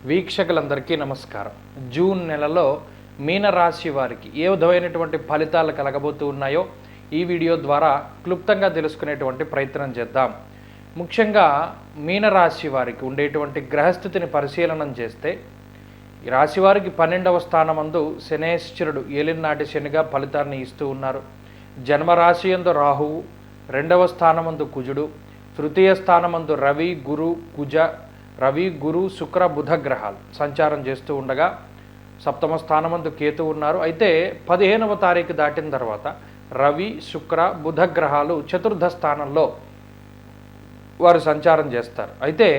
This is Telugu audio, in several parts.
వీక్షకులందరికీ నమస్కారం. జూన్ నెలలో మీనరాశి వారికి ఏ విధమైనటువంటి ఫలితాలు కలగబోతూ ఉన్నాయో ఈ వీడియో ద్వారా క్లుప్తంగా తెలుసుకునేటువంటి ప్రయత్నం చేద్దాం. ముఖ్యంగా మీనరాశి వారికి ఉండేటువంటి గ్రహస్థితిని పరిశీలనం చేస్తే ఈ రాశి వారికి 12వ స్థానమందు శనేశ్వరుడు ఏలినాటి శనిగా ఫలితాన్ని ఇస్తూ ఉన్నారు. జన్మరాశి యందు రాహువు, 2వ స్థానమందు కుజుడు, తృతీయ స్థానమందు రవి గురు శుక్ర బుధ గ్రహాలు సంచారం చేస్తూ ఉండగా 7వ స్థానమందు కేతు ఉన్నారు. అయితే 15వ తారీఖు దాటిన తర్వాత రవి శుక్ర బుధ గ్రహాలు చతుర్థ స్థానంలో వారు సంచారం చేస్తారు. అయితే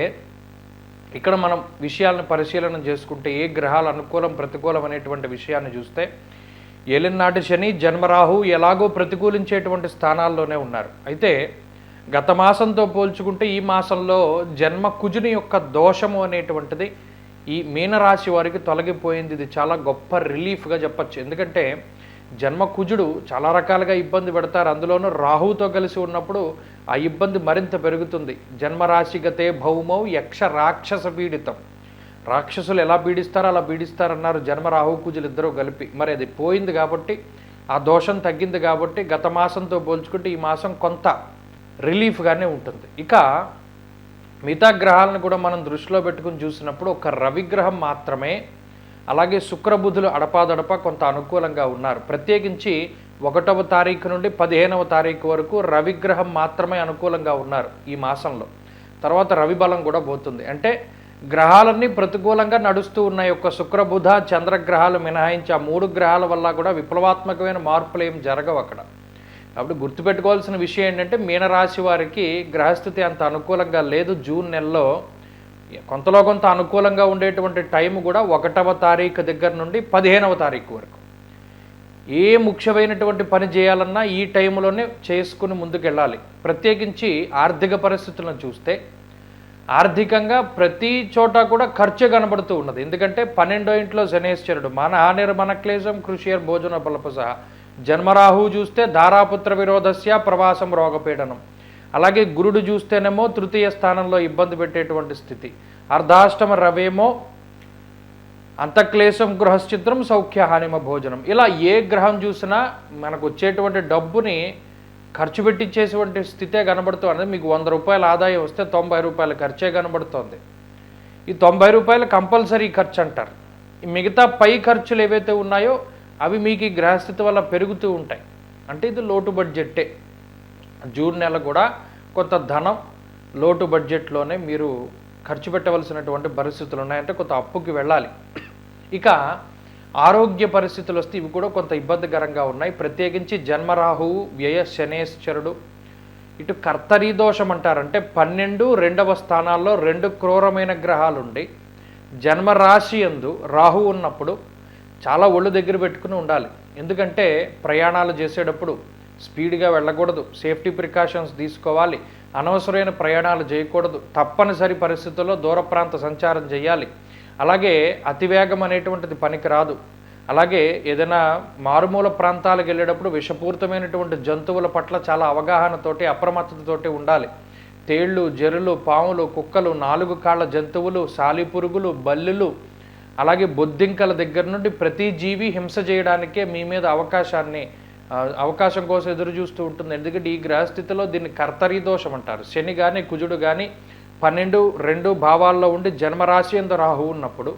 ఇక్కడ మనం విషయాలను పరిశీలన చేసుకుంటే ఏ గ్రహాలు అనుకూలం ప్రతికూలం అనేటువంటి విషయాన్ని చూస్తే ఏలినాటి శని జన్మరాహు ఎలాగో ప్రతికూలించేటువంటి స్థానాల్లోనే ఉన్నారు. అయితే గత మాసంతో పోల్చుకుంటే ఈ మాసంలో జన్మ కుజుని యొక్క దోషము అనేటువంటిది ఈ మీనరాశి వారికి తొలగిపోయింది. ఇది చాలా గొప్ప రిలీఫ్గా చెప్పచ్చు. ఎందుకంటే జన్మ కుజుడు చాలా రకాలుగా ఇబ్బంది పెడతారు. అందులోనూ రాహువుతో కలిసి ఉన్నప్పుడు ఆ ఇబ్బంది మరింత పెరుగుతుంది. జన్మరాశిగతే భౌమౌ యక్ష రాక్షస పీడితం. రాక్షసులు ఎలా పీడిస్తారో అలా పీడిస్తారన్నారు జన్మ రాహు కుజులు ఇద్దరూ కలిపి. మరి అది పోయింది కాబట్టి ఆ దోషం తగ్గింది కాబట్టి గత మాసంతో పోల్చుకుంటే ఈ మాసం కొంత రిలీఫ్గానే ఉంటుంది. ఇక మిగతా గ్రహాలను కూడా మనం దృష్టిలో పెట్టుకుని చూసినప్పుడు ఒక రవిగ్రహం మాత్రమే, అలాగే శుక్రబుధులు అడపాదడప కొంత అనుకూలంగా ఉన్నారు. ప్రత్యేకించి 1వ తారీఖు నుండి 15వ తారీఖు వరకు రవిగ్రహం మాత్రమే అనుకూలంగా ఉన్నారు ఈ మాసంలో. తర్వాత రవి బలం కూడా పోతుంది. అంటే గ్రహాలన్నీ ప్రతికూలంగా నడుస్తూ ఉన్నాయి. ఒక శుక్రబుధ చంద్రగ్రహాలు మినహాయించి ఆ 3 గ్రహాల వల్ల కూడా విప్లవాత్మకమైన మార్పులు ఏం జరగవు అక్కడ. కాబట్టి గుర్తుపెట్టుకోవాల్సిన విషయం ఏంటంటే మీనరాశి వారికి గ్రహస్థితి అంత అనుకూలంగా లేదు. జూన్ నెలలో కొంతలో కొంత అనుకూలంగా ఉండేటువంటి టైం కూడా 1వ తారీఖు దగ్గర నుండి 15వ తారీఖు వరకు. ఏ ముఖ్యమైనటువంటి పని చేయాలన్నా ఈ టైంలోనే చేసుకుని ముందుకెళ్ళాలి. ప్రత్యేకించి ఆర్థిక పరిస్థితులను చూస్తే ఆర్థికంగా ప్రతి చోట కూడా ఖర్చు కనబడుతూ ఉన్నది. ఎందుకంటే 12వ ఇంట్లో శనేశ్వరుడు మన హానిర్మన క్లేశం కృషియర్ భోజన బలపు సహా. జన్మరాహు చూస్తే ధారాపుత్ర విరోధస్య ప్రవాసం రోగపీడనం. అలాగే గురుడు చూస్తేనేమో తృతీయ స్థానంలో ఇబ్బంది పెట్టేటువంటి స్థితి. అర్ధాష్టమ రవేమో అంతక్లేశం గృహశ్చిత్రం సౌఖ్య హానిమ భోజనం. ఇలా ఏ గ్రహం చూసినా మనకు వచ్చేటువంటి డబ్బుని ఖర్చు పెట్టించేటువంటి స్థితే కనబడుతుంది. మీకు 100 రూపాయల ఆదాయం వస్తే 90 రూపాయల ఖర్చే కనబడుతోంది. ఈ 90 రూపాయలు కంపల్సరీ ఖర్చు అంటారు. మిగతా పై ఖర్చులు ఏవైతే ఉన్నాయో అవి మీకు ఈ గ్రహస్థితి వల్ల పెరుగుతూ ఉంటాయి. అంటే ఇది లోటు బడ్జెట్టే. జూన్ నెల కూడా కొంత ధనం లోటు బడ్జెట్లోనే మీరు ఖర్చు పెట్టవలసినటువంటి పరిస్థితులు ఉన్నాయంటే కొంత అప్పుకి వెళ్ళాలి. ఇక ఆరోగ్య పరిస్థితులు వస్తే ఇవి కూడా కొంత ఇబ్బందికరంగా ఉన్నాయి. ప్రత్యేకించి జన్మరాహువు వ్యయ శనేశ్వరుడు ఇటు కర్తరీ దోషం అంటారంటే 12 2వ స్థానాల్లో 2 క్రూరమైన గ్రహాలుండి జన్మరాశి యందు రాహు ఉన్నప్పుడు చాలా ఒళ్ళు దగ్గర పెట్టుకుని ఉండాలి. ఎందుకంటే ప్రయాణాలు చేసేటప్పుడు స్పీడ్గా వెళ్ళకూడదు, సేఫ్టీ ప్రికాషన్స్ తీసుకోవాలి, అనవసరమైన ప్రయాణాలు చేయకూడదు, తప్పనిసరి పరిస్థితుల్లో దూర ప్రాంత సంచారం చేయాలి. అలాగే అతివేగం అనేటువంటిది పనికిరాదు. అలాగే ఏదైనా మారుమూల ప్రాంతాలకు వెళ్ళేటప్పుడు విషపూరితమైనటువంటి జంతువుల పట్ల చాలా అవగాహనతోటి అప్రమత్తతతోటి ఉండాలి. తేళ్ళు, జెరులు, పాములు, కుక్కలు, 4 కాళ్ళ జంతువులు, సాలిపురుగులు, బల్లులు, అలాగే బొద్దింకల దగ్గర నుండి ప్రతి జీవి హింస చేయడానికే మీ మీద అవకాశం కోసం ఎదురు చూస్తూ ఉంటుంది. ఎందుకంటే ఈ గ్రహస్థితిలో దీన్ని కర్తరీ దోషం అంటారు. శని కానీ కుజుడు కానీ 12 2 భావాల్లో ఉండి జన్మరాశి యందు రాహు ఉన్నప్పుడు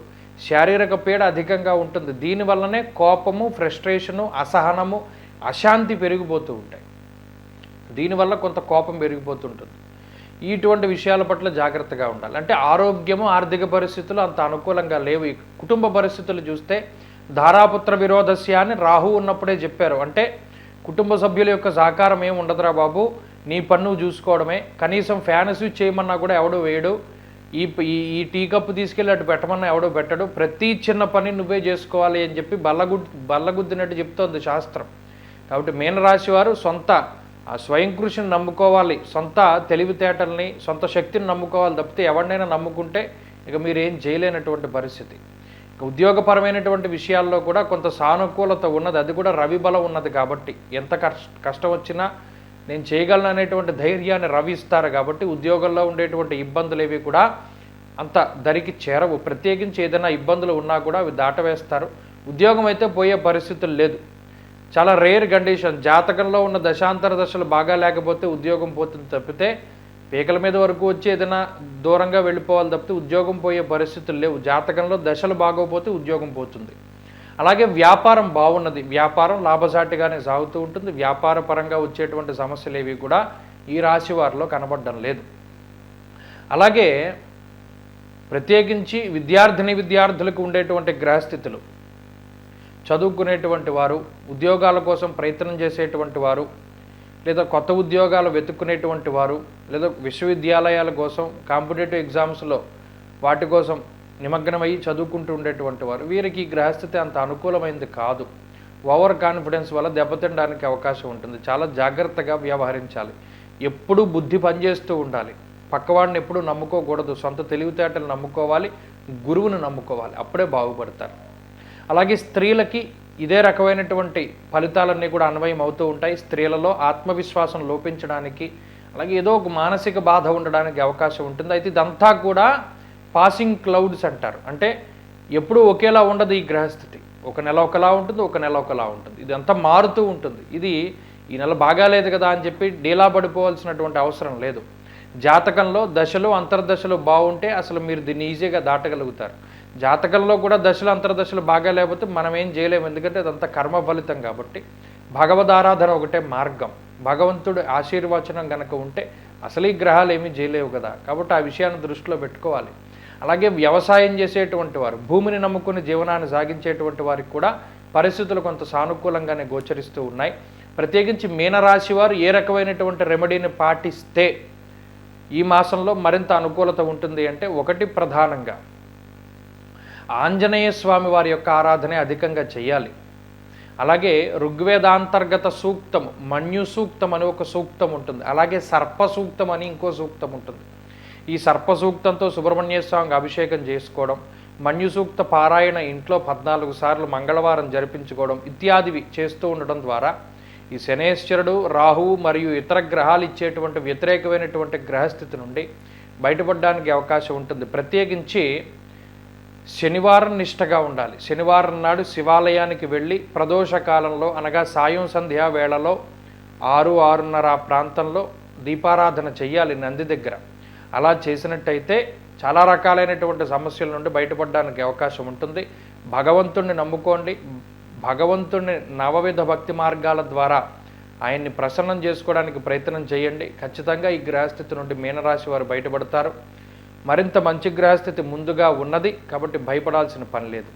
శారీరక పీడ అధికంగా ఉంటుంది. దీనివల్లనే కోపము, ఫ్రస్ట్రేషను, అసహనము, అశాంతి పెరిగిపోతూ ఉంటాయి. దీనివల్ల కొంత కోపం పెరిగిపోతుంటుంది. ఇటువంటి విషయాల పట్ల జాగ్రత్తగా ఉండాలి. అంటే ఆరోగ్యము, ఆర్థిక పరిస్థితులు అంత అనుకూలంగా లేవు. ఈ కుటుంబ పరిస్థితులు చూస్తే ధారాపుత్ర విరోధస్య అని రాహు ఉన్నప్పుడే చెప్పారు. అంటే కుటుంబ సభ్యుల యొక్క సహకారం ఏమి ఉండదురా బాబు, నీ పన్ను చూసుకోవడమే. కనీసం ఫ్యాన్ స్విచ్ చేయమన్నా కూడా ఎవడో వేయడు, ఈ టీ కప్పు తీసుకెళ్ళి అటు పెట్టమన్నా ఎవడో పెట్టడు, ప్రతి చిన్న పని నువ్వే చేసుకోవాలి అని చెప్పి బల్లగుద్దినట్టు చెప్తోంది శాస్త్రం. కాబట్టి మీనరాశి వారు సొంత స్వయం కృషిని నమ్ముకోవాలి, సొంత తెలివితేటల్ని, సొంత శక్తిని నమ్ముకోవాలి తప్పితే ఎవరినైనా నమ్ముకుంటే ఇక మీరేం చేయలేనటువంటి పరిస్థితి. ఇక ఉద్యోగపరమైనటువంటి విషయాల్లో కూడా కొంత సానుకూలత ఉన్నది. అది కూడా రవి బలం ఉన్నది కాబట్టి ఎంత కష్టం వచ్చినా నేను చేయగలను అనేటువంటి ధైర్యాన్ని రవి ఇస్తారు. కాబట్టి ఉద్యోగంలో ఉండేటువంటి ఇబ్బందులు ఏవి కూడా అంత దరికి చేరవు. ప్రత్యేకించి ఏదైనా ఇబ్బందులు ఉన్నా కూడా అవి దాటవేస్తారు. ఉద్యోగం అయితే పోయే పరిస్థితులు లేదు. చాలా రేర్ కండిషన్. జాతకంలో ఉన్న దశాంతర దశలు బాగా లేకపోతే ఉద్యోగం పోతుంది తప్పితే, పీకల మీద వరకు వచ్చి ఏదైనా దూరంగా వెళ్ళిపోవాలి తప్పితే ఉద్యోగం పోయే పరిస్థితులు లేవు. జాతకంలో దశలు బాగోపోతే ఉద్యోగం పోతుంది. అలాగే వ్యాపారం బాగున్నది. వ్యాపారం లాభసాటిగానే సాగుతూ ఉంటుంది. వ్యాపార పరంగా వచ్చేటువంటి సమస్యలు ఏవి కూడా ఈ రాశి వారిలో కనబడడం లేదు. అలాగే ప్రత్యేకించి విద్యార్థులకు ఉండేటువంటి గ్రహస్థితులు, చదువుకునేటువంటి వారు, ఉద్యోగాల కోసం ప్రయత్నం చేసేటువంటి వారు, లేదా కొత్త ఉద్యోగాలు వెతుక్కునేటువంటి వారు, లేదా విశ్వవిద్యాలయాల కోసం కాంపిటేటివ్ ఎగ్జామ్స్లో వాటి కోసం నిమగ్నమయ్యి చదువుకుంటూ ఉండేటువంటి వారు, వీరికి ఈ గ్రహస్థితి అంత అనుకూలమైనది కాదు. ఓవర్ కాన్ఫిడెన్స్ వల్ల దెబ్బతినడానికి అవకాశం ఉంటుంది. చాలా జాగ్రత్తగా వ్యవహరించాలి. ఎప్పుడూ బుద్ధి పనిచేస్తూ ఉండాలి. పక్కవాడిని ఎప్పుడూ నమ్ముకోకూడదు. సొంత తెలివితేటలు నమ్ముకోవాలి, గురువును నమ్ముకోవాలి. అప్పుడే బాగుపడతారు. అలాగే స్త్రీలకి ఇదే రకమైనటువంటి ఫలితాలన్నీ కూడా అన్వయం అవుతూ ఉంటాయి. స్త్రీలలో ఆత్మవిశ్వాసం లోపించడానికి, అలాగే ఏదో ఒక మానసిక బాధ ఉండడానికి అవకాశం ఉంటుంది. అయితే ఇదంతా కూడా పాసింగ్ క్లౌడ్స్ అంటారు. అంటే ఎప్పుడూ ఒకేలా ఉండదు ఈ గ్రహస్థితి. ఒక నెల ఒకలా ఉంటుంది, ఒక నెల ఒకలా ఉంటుంది. ఇదంతా మారుతూ ఉంటుంది. ఇది ఈ నెల బాగాలేదు కదా అని చెప్పి డీలా పడిపోవాల్సినటువంటి అవసరం లేదు. జాతకంలో దశలు అంతర్దశలు బాగుంటే అసలు మీరు దీన్ని ఈజీగా దాటగలుగుతారు. జాతకంలో కూడా దశలు అంతర్దశలు బాగా లేకపోతే మనం ఏం చేయలేము. ఎందుకంటే అదంతా కర్మ ఫలితం కాబట్టి. భగవదారాధన ఒకటే మార్గం. భగవంతుడు ఆశీర్వచనం కనుక ఉంటే అసలు ఈ గ్రహాలు ఏమీ చేయలేవు కదా. కాబట్టి ఆ విషయాన్ని దృష్టిలో పెట్టుకోవాలి. అలాగే వ్యవసాయం చేసేటువంటి వారు, భూమిని నమ్ముకుని జీవనాన్ని సాగించేటువంటి వారికి కూడా పరిస్థితులు కొంత సానుకూలంగానే గోచరిస్తూ ఉన్నాయి. ప్రత్యేకించి మీనరాశి వారు ఏ రకమైనటువంటి రెమెడీని పాటిస్తే ఈ మాసంలో మరింత అనుకూలత ఉంటుంది అంటే, ఒకటి ప్రధానంగా ఆంజనేయ స్వామి వారి యొక్క ఆరాధనే అధికంగా చేయాలి. అలాగే ఋగ్వేదాంతర్గత సూక్తం, మన్యు సూక్తం అని ఒక సూక్తం ఉంటుంది. అలాగే సర్ప సూక్తం అని ఇంకో సూక్తం ఉంటుంది. ఈ సర్ప సూక్తంతో సుబ్రహ్మణ్య స్వామికి అభిషేకం చేసుకోవడం, మన్యు సూక్త పారాయణ ఇంట్లో 14 సార్లు మంగళవారం జరిపించుకోవడం ఇత్యాదివి చేస్తూ ఉండడం ద్వారా ఈ శనేశ్వరుడు, రాహువు మరియు ఇతర గ్రహాలు ఇచ్చేటువంటి వ్యతిరేకమైనటువంటి గ్రహస్థితి నుండి బయటపడడానికి అవకాశం ఉంటుంది. ప్రత్యేకించి శనివారం నిష్టగా ఉండాలి. శనివారం నాడు శివాలయానికి వెళ్ళి ప్రదోష కాలంలో అనగా సాయం సంధ్యా వేళలో 6-6:30 ఆ ప్రాంతంలో దీపారాధన చెయ్యాలి నంది దగ్గర. అలా చేసినట్టయితే చాలా రకాలైనటువంటి సమస్యల నుండి బయటపడడానికి అవకాశం ఉంటుంది. భగవంతుణ్ణి నమ్ముకోండి. భగవంతుణ్ణి నవవిధ భక్తి మార్గాల ద్వారా ఆయన్ని ప్రసన్నం చేసుకోవడానికి ప్రయత్నం చేయండి. ఖచ్చితంగా ఈ గ్రహస్థితి నుండి మీనరాశి వారు బయటపడతారు. మరింత మంచి గ్రహస్థితి ముందుగా ఉన్నది కాబట్టి భయపడాల్సిన పని లేదు.